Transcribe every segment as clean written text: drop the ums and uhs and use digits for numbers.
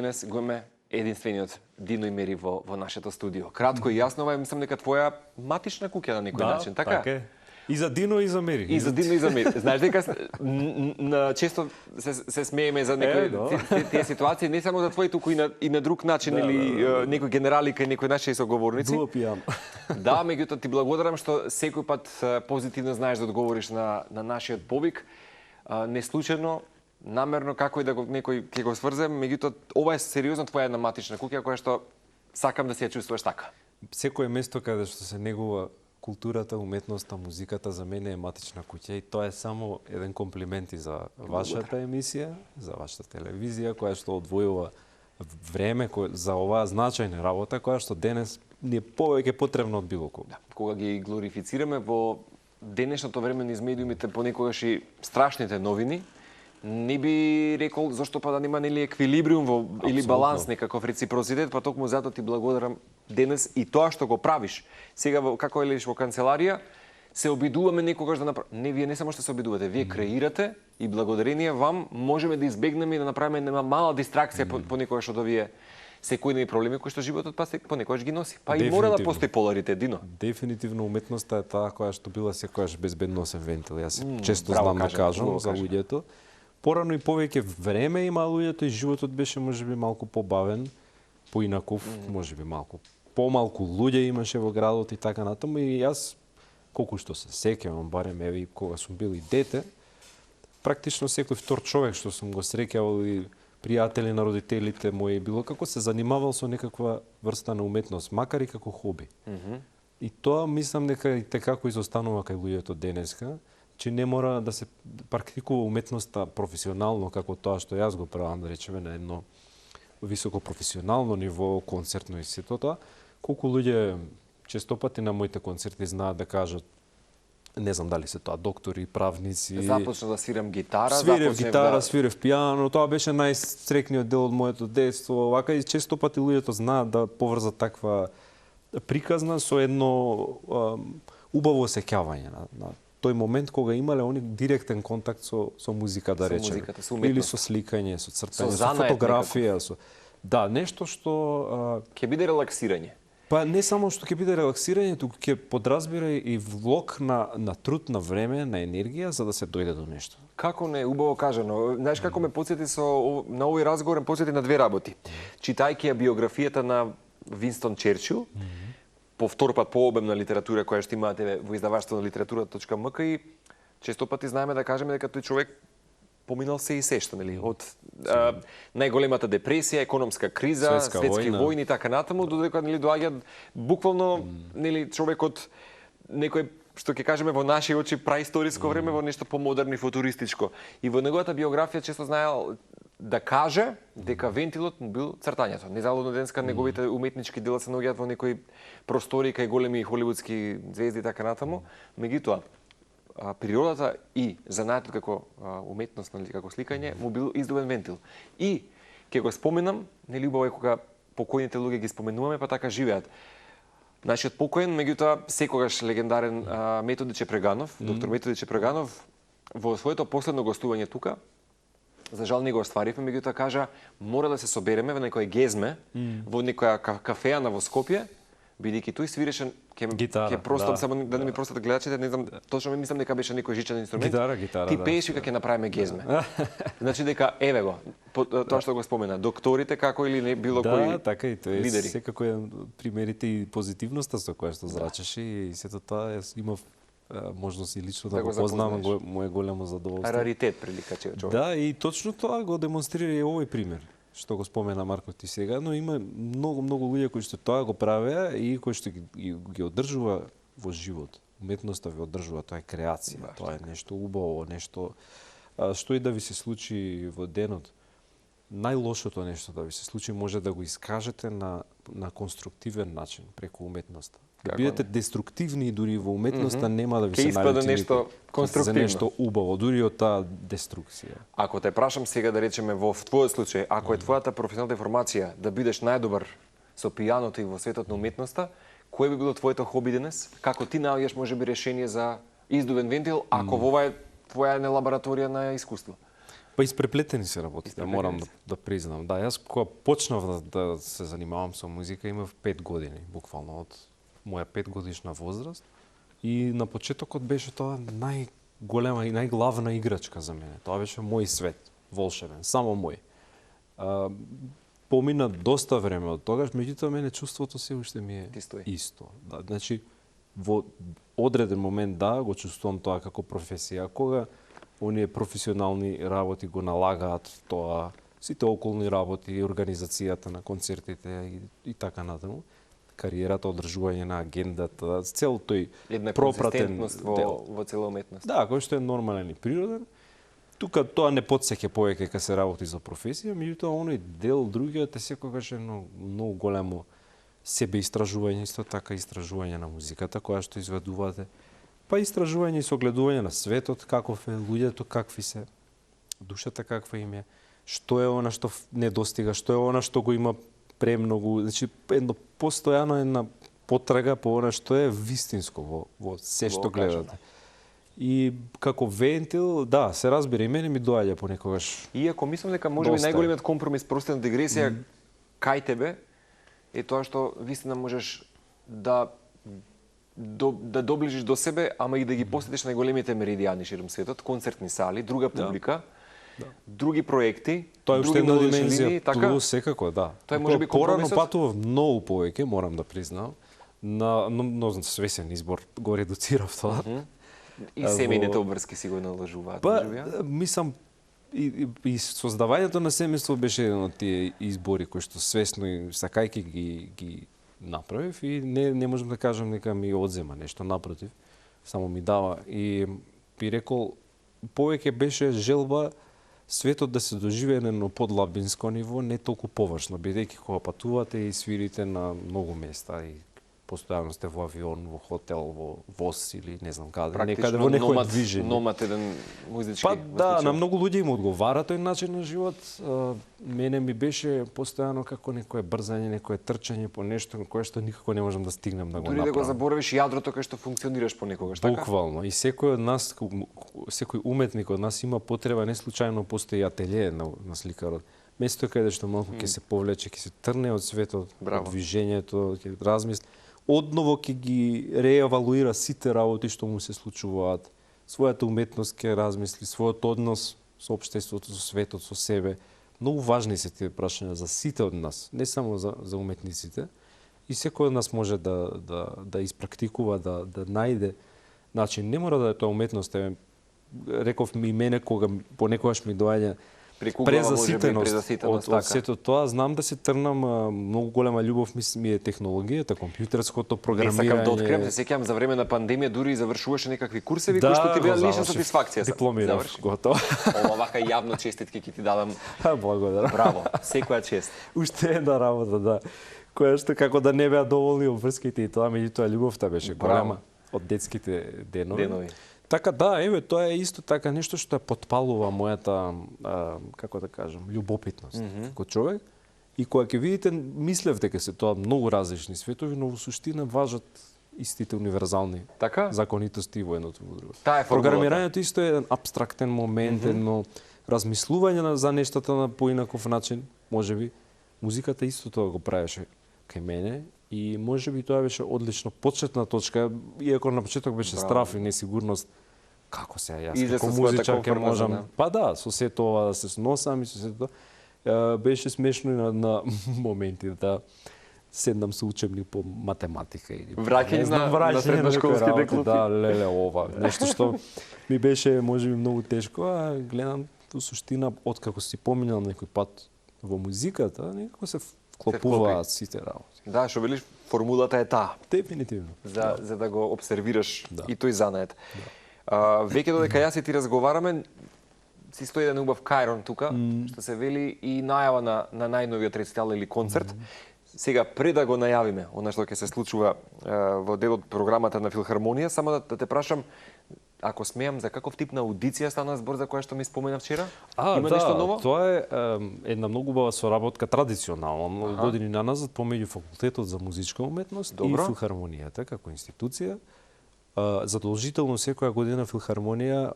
денес го имаме единствениот Дино Имери во нашето студио. Кратко и јасно, ова мислам дека твоја матична куќа на некој начин, така? Така е. И за Дино и за Мери. И за Дино и за Мери. Знаеш дека често се смееме за некои тие ситуации, не само за твои, туку и на друг начин, или некој генерали кај некои наши соговорници. Дуо пијан. Да, меѓутоа ти благодарам што секој пат позитивно знаеш да одговориш на нашиот повик. Не случајно, намерно, како и да некој ќе го сврзе, меѓутоа ова е сериозно твоја една матична куќа која што сакам да се ја чувствуваш така. Секое место каде што се негува културата, уметноста, музиката за мене е матична куќа и тоа е само еден комплимент и за вашата емисија, за вашата телевизија која што одвојува време за оваа значајна работа која што денес ни е повеќе потребна од било кога. Кога ги глорифицираме во денешното време низ медиумите понекогаш и страшните новини, не би рекол зашто па да нема нели еквилибриум или баланс, некаков реципроцитет, па токму затоа ти благодарам денес и тоа што го правиш. Сега како елиш во канцеларија, се обидуваме некогаш да направиме. Не, вие не само што се обидувате, вие креирате и благодарение вам можеме да избегнеме и да направиме една мала дистракција понекогаш од овие секојдневни проблеми кои што животот понекогаш ги носи. Па и мора да постои поларитет, Дино. Дефинитивно уметноста е таа која што била секогаш безбедносен вентил. Јас често знам да кажам за луѓето. Порано и повеќе време има луѓето и животот беше можеби малку побавен, поинаков, можеби малку помалку луѓе имаше во градот и така натаму и јас колку што се сеќавам, барем еве кога сум бил и дете, практично секој втор човек што сум го среќавал и пријатели на родителите мои било како се занимавал со некаква врста на уметност, макар и како хоби. И тоа мислам дека и како изостанува кај луѓето денеска, че не мора да се практикува уметноста професионално како тоа што јас го правам, да речеме, на едно високо професионално ниво, концертно и сето тоа. Колку луѓе често пати на моите концерти знаат да кажат, не знам дали се тоа доктори, правници. Започнав да свирам гитара, свирев пијано, тоа беше најстрекниот дел од моето детство. Вака и често пати луѓето знаат да поврзат таква приказна со едно убаво сеќавање на тој момент кога имале они директен контакт со музика, да речеме, или со сликање, со цртање, со фотографија, да, нешто што ќе биде релаксирање. Па не само што ќе биде релаксирање, туку ќе подразбира и влог на труд, на време, на енергија за да се дојде до нешто. Како не убаво кажано. Знаеш како ме потсети на овој разговор, ме потсети на две работи. Читајќи ја биографијата на Винстон Черчил, по втор пат пообемна литература која што имате во издаваштво на литература.мк и често пати знаеме да кажеме дека тој човек поминал се и сешта, нели, од најголемата депресија, економска криза, светски војни и така натаму, додека нели доаѓа буквално нели човекот некој што ќе кажеме во наши очи праисториско време во нешто помодерно и футуристичко. И во неговата биографија често знаел да каже дека вентилот му бил цртањето. Незалудно денеска неговите уметнички дела се наоѓаат во некои простори кај големи холивудски звезди и така натаму. Меѓутоа, природата и занаетот како уметност, нали, како сликање, му бил издувен вентил. И ќе го споменам, нели убаво е кога покојните луѓе ги споменуваме, па така живеат. Нашиот покоен, меѓутоа секогаш легендарен Методи Чепреганов, доктор Методи Чепреганов, во своето последно гостување тука, за жал не го остваривме, меѓутоа кажа мора да се собереме во некој гезме, во некоја кафеана во Скопје, бидејќи тој свиреше ќе простам само да не ми простат гледачите, не знам точно мислам дека беше некој жичен инструмент. Гитара. Ти пееш дека ќе направиме гезме. Значи дека еве го, тоа што го спомена, докторите како или не било кои лидери. Да, така и тоа е секако е примерите и позитивноста со која што зрачеше и сето тоа имав можност и лично да го познавам, моје големо задоволство. Раритет прилика човек. Да, и точно тоа го демонстрира и овој пример што го спомена Марко ти сега, но има многу луѓе кои што тоа го правеа и кои што ги одржува во живот. Уметноста ви одржува, тоа е креација, тоа е нешто убаво, нешто што и да ви се случи во денот. Најлошото нешто да ви се случи може да го искажете на конструктивен начин преку уметноста. Да бидете деструктивни дури во уметноста нема да ви се најде нешто конструктивно. За нешто убаво, дури од таа деструкција. Ако те прашам сега да речеме во твојот случај, ако е твојата професионална информација да бидеш најдобар со пијаното и во светот на уметноста, кој би било твоето хоби денес? Како ти наоѓаш можеби решение за издувен вентил, ако во ова е твоја лабораторија на искуство? Па испреплетени се работите, морам да признам. Да, јас кога почнав да се занимавам со музика, имав 5 години, буквално од моја 5-годишна возраст. И на почетокот беше тоа најголема и најглавна играчка за мене. Тоа беше мој свет, волшебен, само мој. Помина доста време од тогаш, меѓутоа мене чувството се уште ми е исто. Да, значи, во одреден момент го чувствувам тоа како професија. Кога оние професионални работи го налагаат тоа, сите околни работи, организацијата на концертите и така натаму, кариерата, одржување на агендата, цел тој пропратен дел во цела уметност. Да, кој што е нормален и природен. Тука тоа не потсеќа повеќе кога се работи за професија, меѓутоа оној дел другиот е секогаш многу големо себеистражување, исто така истражување на музиката која што изведувате. Па истражување и согледување на светот, каков е, луѓето какви се, душата каква им е, што е она што не достига, што е она што го има премногу, значи постојано една потрага по она што е вистинско во се што гледате. И како вентил, да, се разбира, и мене ми доаѓа понекогаш. Иако мислам дека можеби најголемиот компромис, простена дигресија кај тебе е тоа што вистина можеш да доближиш до себе, ама и да ги посетиш најголемите меридијани широм светот, концертни сали, друга публика, други проекти, тоа е уште една димензија така? Плюс секако, да. Тоа е можеби компромисот. Порано патував многу повеќе, морам да признам, но свесен избор го редуцирав тоа. И семејните обврски си го наложуваат, можеби? Мислам, и создавањето на семејство беше еден од тие избори кои што свесно и сакајки ги направив и не можам да кажам дека ми одзема нешто, напротив, само ми дава. И би рекол, повеќе беше желба светот да се доживее на подлабинско ниво, не толку површно, бидејќи кога патувате и свирите на многу места и постојано сте во авион, во хотел, во воз или не знам каде, некаде во некој движење. Номад еден музички. Па да, на многу луѓе им одговара тој начин на живот. Мене ми беше постојано како некое брзање, некое трчање по нешто кое што никако не можам да стигнем да го направам. Дури да го заборавиш јадрото кај што функционираш понекогаш, така? Буквално. И секој од нас, секој уметник од нас има потреба, не случајно постои ателје на сликарот. Место каде што малку ќе се повлече, ќе се трне од светот, од движењето, ќе размисли. Одново ќе ги реевалуира сите работи што му се случуваат, својата уметност ќе размисли, својот однос со општеството, со светот, со себе. Многу важни се тие прашања за сите од нас, не само за уметниците. И секој од нас може да испрактикува, да најде начин. Не мора да е тоа уметност, реков ми мене кога понекогаш ми доаѓа презаситеност од сето тоа, знам да се трнам, многу голема љубов ми е технологијата, компјутерското програмирање. Не сакам да открием, се сеќавам за време на пандемија дури завршуваше некакви курсеви кои што ти беа лична сатисфакција. Дипломирав, готово. Ова вака јавно честитки ќе ти дадам. Благодарам. Браво, секоја чест. Уште една работа, да. Која што како да не беа доволни обврските и тоа, меѓутоа љубовта беше голема од детските денови. Така да, тоа е исто така нешто што ја потпалува мојата, како да кажам, љубопитност како човек. И кога ќе видите, мислев дека се тоа многу различни светови, но во суштина важат истите универзални законитости во едното во другото. Програмирањето исто е еден апстрактен момент, едно размислување за нештата на поинаков начин, можеби. Музиката исто тоа го правеше кај мене. И можеби тоа беше одлично почетна точка, иако на почеток беше страв и несигурност. Како се јас како музичар ќе можам? Па да, со сето ова да се сносам и со сето тоа. Беше смешно и на моменти да седнам со учебник по математика или враќање на средношколски деклопи. Да, леле ова, нешто што ми беше можеби многу тешко, а гледам во суштина откако си поминал некој пат во музиката, некако се вклопуваат сите работи. Да, што велиш, формулата е таа. Дефинитивно. За да го обсервираш и тој занает. Веќе додека јас и ти разговараме, си стои еден убав кајрон тука, што се вели и најава на најновиот рецитал или концерт. Сега, пред да го најавиме, она што ќе се случува во дел од програмата на Филхармонија, само да те прашам, ако смеам, за каков тип на аудиција стана збор за која што ми спомена вчера? Има нешто ново? Тоа е една многу убава соработка традиционална, многу години наназад помеѓу факултетот за музичка уметност и Филхармонијата како институција. задолжително секоја година Филхармонија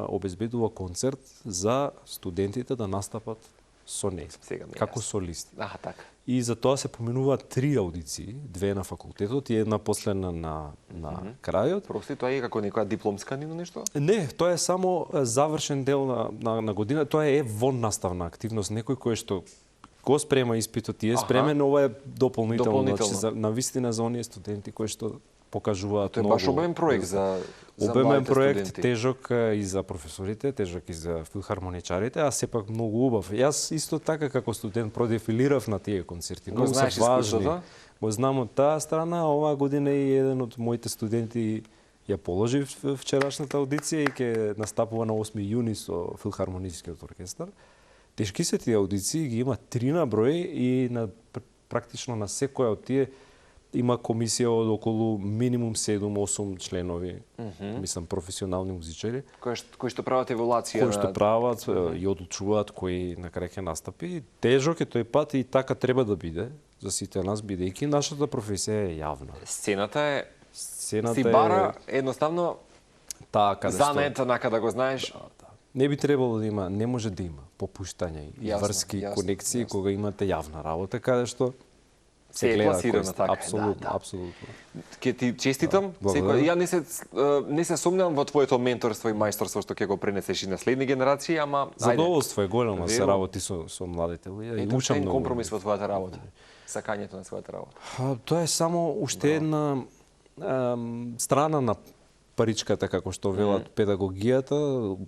обезбедува концерт за студентите да настапат со неј, Сега ми е како јасно. солисти. Аха, така. И за тоа се поминуваат 3 аудиции, 2 на факултетот и една последна на крајот. Прости, тоа е како некоја дипломска нино нешто? Не, тоа е само завршен дел на година, тоа е вон наставна активност, некој кој што го спрема испитот и е спремен, ова е дополнително, значи на вистина за оние студенти кои што покажуваат Тоа е баш обемен проект за обемен младите проект, студенти. тежок и за професорите, тежок и за филхармоничарите, а сепак многу убав. Јас исто така како студент продефилирав на тие концерти. Го Многу се знаеш важни. искуството? Го знам од таа страна, оваа година и еден од моите студенти ја положи вчерашната аудиција и ќе настапува на 8 јуни со Филхармонискиот оркестар. Тешки се тие аудиции, ги има 3 на број и на практично на секоја од тие има комисија од околу минимум 7-8 членови, мислам професионални музичари, Кои што прават еволација кои што прават и одлучуваат кои на крај ќе настапи. Тежок е тој пат и така треба да биде за сите нас, бидејќи нашата професија е јавна. Сцената е Сцената си бара едноставно таа каде што занета нака да го знаеш. не би требало да има, не може да има попуштања и Јасно, врски, јасно, конекции јасно. кога имате јавна работа каде што Се е класирано така, апсолутно, да. апсолутно. Ќе ти честитам. благодарам. Ја не се сумневам во твоето менторство и мајсторство што ќе го пренесеш и на следни генерации, ама Задоволство е големо се Верувам. работи со младите луѓе и Ето учам е многу. компромис во твојата работа. Сакањето на својата работа. Тоа е само уште една страна на паричката, како што велат педагогијата,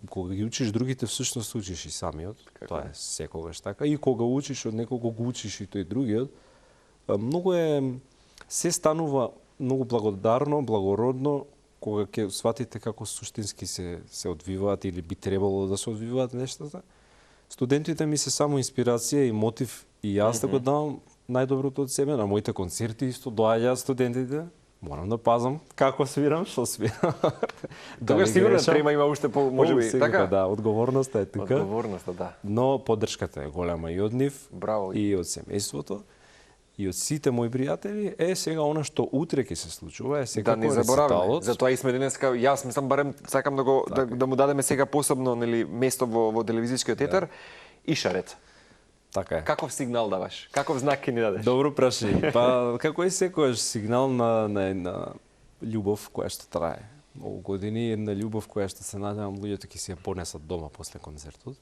кога ги учиш другите, всушност учиш и самиот. Тоа е секогаш така. И кога учиш од некого, го учиш и тој другиот. Многу се станува многу благодарно, благородно, кога ќе сватите како суштински се одвиваат или би требало да се одвиваат нештата. Студентите ми се само инспирација и мотив и јас да го давам најдоброто од себе. На моите концерти исто доаѓаат студентите. Морам да пазам како свирам, што свирам. Тогаш сигурно трема има уште можеби така. Да, одговорноста е тука. Одговорноста, да. Но поддршката е голема и од нив, Браво. и од семејството, и од сите мои пријатели. Сега она што утре ќе се случува е секако Да не забораваме. рециталот. Затоа и сме денеска, јас мислам барем сакам да му дадеме сега посебно нели место во телевизискиот етер и шарет. Така е. Каков сигнал даваш? Каков знак ќе ни дадеш? Добро прашање. Па како е секојаш сигнал на една љубов која што трае. Многу години, една љубов која што се надевам луѓето ќе си ја понесат дома после концертот.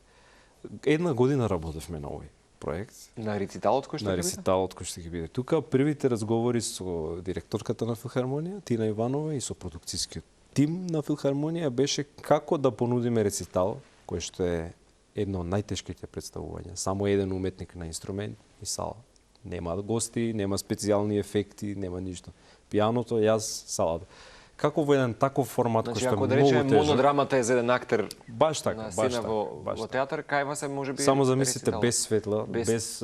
Една година работевме на овој проект. На рециталот кој што На ќе биде? рециталот кој што ќе биде тука. Првите разговори со директорката на Филхармонија, Тина Иванова, и со продукцијскиот тим на Филхармонија беше како да понудиме рецитал, кој што е едно од најтешките представувања. Само еден уметник на инструмент и сала. Нема гости, нема специјални ефекти, нема ништо. Пијаното, јас, салата. Како во еден таков формат Значи, кој што ако е да многу речеме тежок. монодрамата е за еден актер Баш така, на баш сцена така. во така. театар, кајва се можеби Само замислите рецитал. без светла, без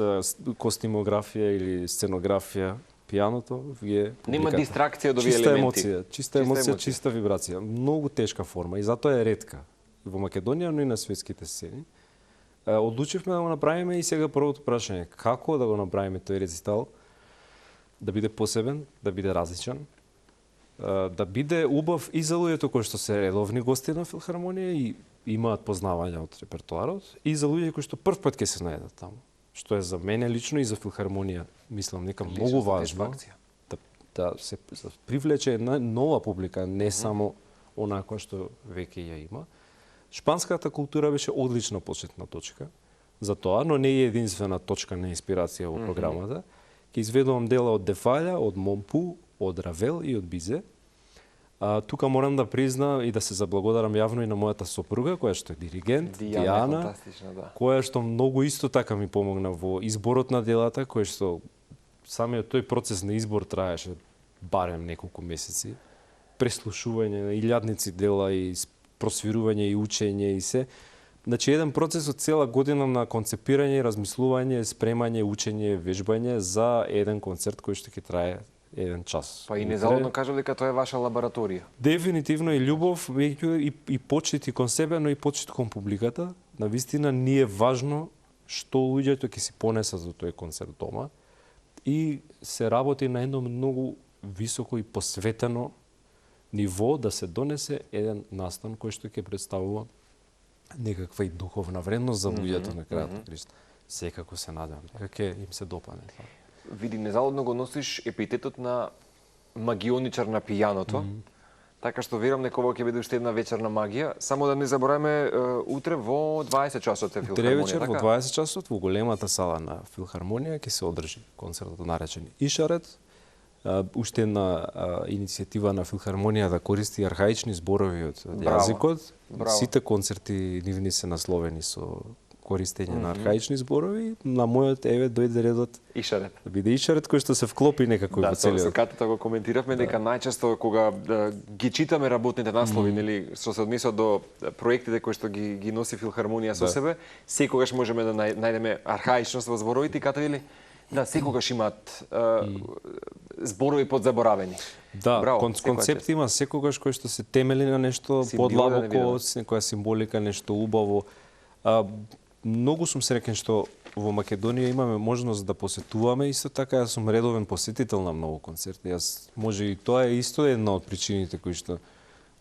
костимографија или сценографија, пијаното, вие Нема публиката. дистракција од овие Чиста елементи. емоција, чиста емоција, чиста вибрација. Многу тешка форма и затоа е ретка. Во Македонија, но и на светските сцени. Одлучивме да го направиме и сега првото прашање, како да го направиме тој рецитал, да биде посебен, да биде различен, да биде убав и за луѓето кои што се редовни гости на Филхармонија и имаат познавања од репертоарот, и за луѓе кои што прв пат ќе се најдат таму. Што е за мене лично и за Филхармонија, мислам, нека многу важно да се привлече една нова публика, не само онака што веќе ја има. Шпанската култура беше одлична почетна точка за тоа, но не е единствена точка на инспирација во програмата. Ќе изведувам дела од Дефалја, од Момпу, од Равел и од Бизе. Тука морам да признам и да се заблагодарам јавно и на мојата сопруга, која што е диригент, Дијана, да. која што многу исто така ми помогна во изборот на делата, кој што самиот тој процес на избор траеше барем неколку месеци. Преслушување на илјадници дела и просвирување и учење и се. Значи, еден процес од цела година на концепирање, размислување, спремање, учење, вежбање за еден концерт кој што ќе трае еден час. Па и незалудно кажам дека тоа е ваша лабораторија. Дефинитивно и љубов, и почит и кон себе, но и почит кон публиката. Навистина ни е важно што луѓето ќе си понесат за тој концерт дома и се работи на едно многу високо и посветено ниво да се донесе еден настан кој што ќе представува некаква и духовна вредност за луѓето на крајот на Христа. Секако се надевам дека ќе им се допадне това. Види, незалудно го носиш епитетот на магионичар на пијаното, така што верам дека ова ќе биде уште една вечерна магија. Само да не забораваме, утре во 20 часот е Утре филхармонија, вечер така? во 20 часот во големата сала на филхармонија ќе се одржи концертот наречен Ишарет. Уште една иницијатива на филхармонија да користи архаични зборови од јазикот. Браво. Сите концерти нивни се насловени со користење на архаични зборови. На мојот дојде редот Ишарет. да биде Ишарет кој што се вклопи некако во Да, со целиот. Катата го коментиравме дека најчесто кога ги читаме работните наслови, нели, што се однесува до проектите кои што ги носи филхармонија со себе, секогаш можеме да најдеме архаичност во зборовите и Ката вели, да, секогаш имаат зборови подзаборавени. Да, Браво, концепт има секогаш кој што се темели на нешто подлабоко, некоја символика, нешто убаво. Многу сум среќен што во Македонија имаме можност да посетуваме, исто така јас сум редовен посетител на многу концерти. Јас може и тоа е исто една од причините кои што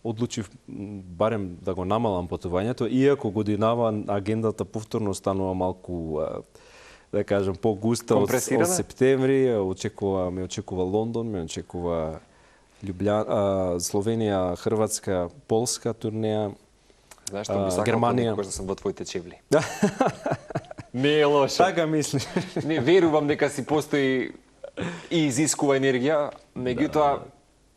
одлучив барем да го намалам патувањето, иако годинава агендата повторно станува малку да кажам погуста од септември, ме очекува Лондон, ме очекува Словенија, Хрватска, Полска турнеја. Знаеш што би сакал Германија. кога сум во твоите чевли. Не е лошо. Така мислиш. Не верувам дека си постои и изискува енергија, меѓутоа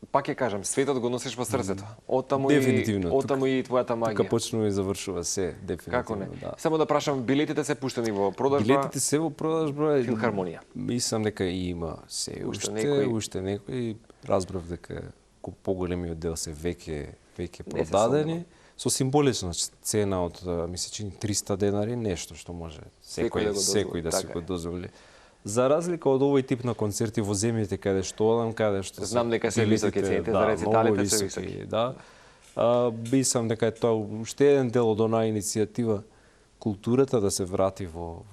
пак ќе кажам, светот го носиш во срцето. Оттаму и твојата магија. Тука почнува и завршува се, дефинитивно. Како не? Да. Само да прашам, билетите се пуштени во продажба? Билетите се во продажба. Филхармонија. Мислам дека има се уште некои. Разбрав дека поголемиот дел се веќе продадени. Со символична цена од, ми се чини, 300 денари, нешто што може секој да си го дозволи. За разлика од овој тип на концерти во земјите каде што одам, каде што знам дека се високи цените, за рециталите се високи. Да. Мислам дека е тоа уште еден дел од онаа иницијатива културата да се врати во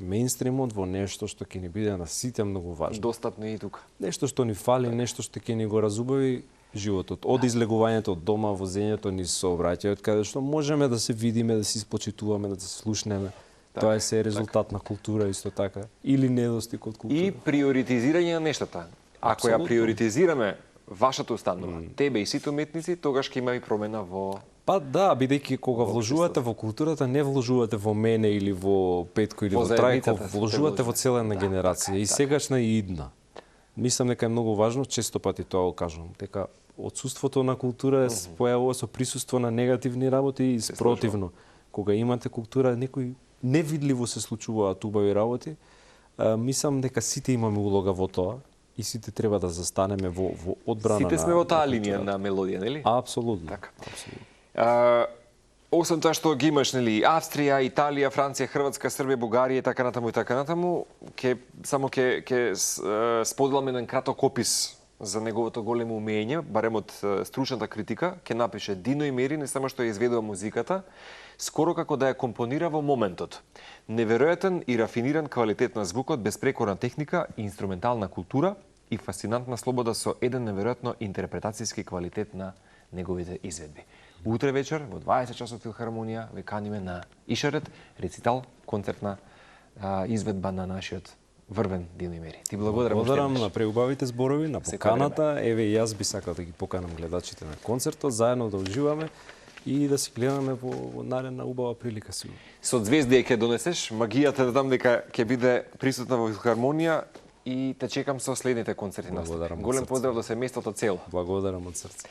мејнстримот, во нешто што ќе ни биде на сите многу важно. Достапно и тука. Нешто што ни фали, нешто што ќе ни го разубави животот. Од излегувањето од дома, возењето низ сообраќајот, каде што можеме да се видиме, да се испочитуваме, да се слушнеме. Тоа е се резултат на култура исто така, или недостиг од култура. И приоритизирање на нештата. Ако ја приоритизираме вашата установа, тебе и сите уметници, тогаш ќе има и промена во... Па да, бидејќи кога вложувате во културата, не вложувате во мене или во Петко или во Трајко, вложувате во цела една генерација, и сегашна и идна. Мислам дека е многу важно, често пати тоа го кажувам, дека отсуството на култура се појавува со присуство на негативни работи и спротивно. Кога имате култура, некои невидливо се случуваат убави работи. Мислам дека сите имаме улога во тоа и сите треба да застанеме во одбрана на... Сите сме во таа линија на мелодија, нели? Апсолутно. Така. Освен тоа што ги имаш, нели, Австрија, Италија, Франција, Хрватска, Србија, Бугарија и така натаму, ќе споделам еден краток опис за неговото големо умење, барем од стручната критика, ќе напише Дино Имери, не само што ја изведува музиката, скоро како да ја компонира во моментот. Неверојатен и рафиниран квалитет на звукот, безпрекорна техника, инструментална култура и фасцинантна слобода со еден неверојатно интерпретацијски квалитет на неговите изведби. Утре вечер во 20 часот филхармонија ве каниме на Ишарет, рецитал, концертна изведба на нашиот врвен Дино Имери. Ти благодарам. Благодарам на преубавите зборови, на поканата. Еве и јас би сакал да ги поканам гледачите на концертот, заедно да уживаме и да си гледаме во наредна убава прилика сигурно. Со звезди ќе донесеш, магијата да дам дека ќе биде присутна во филхармонија и те чекам со следните концерти. Благодарам. Голем поздрав до семејството цело. Благодарам од срце.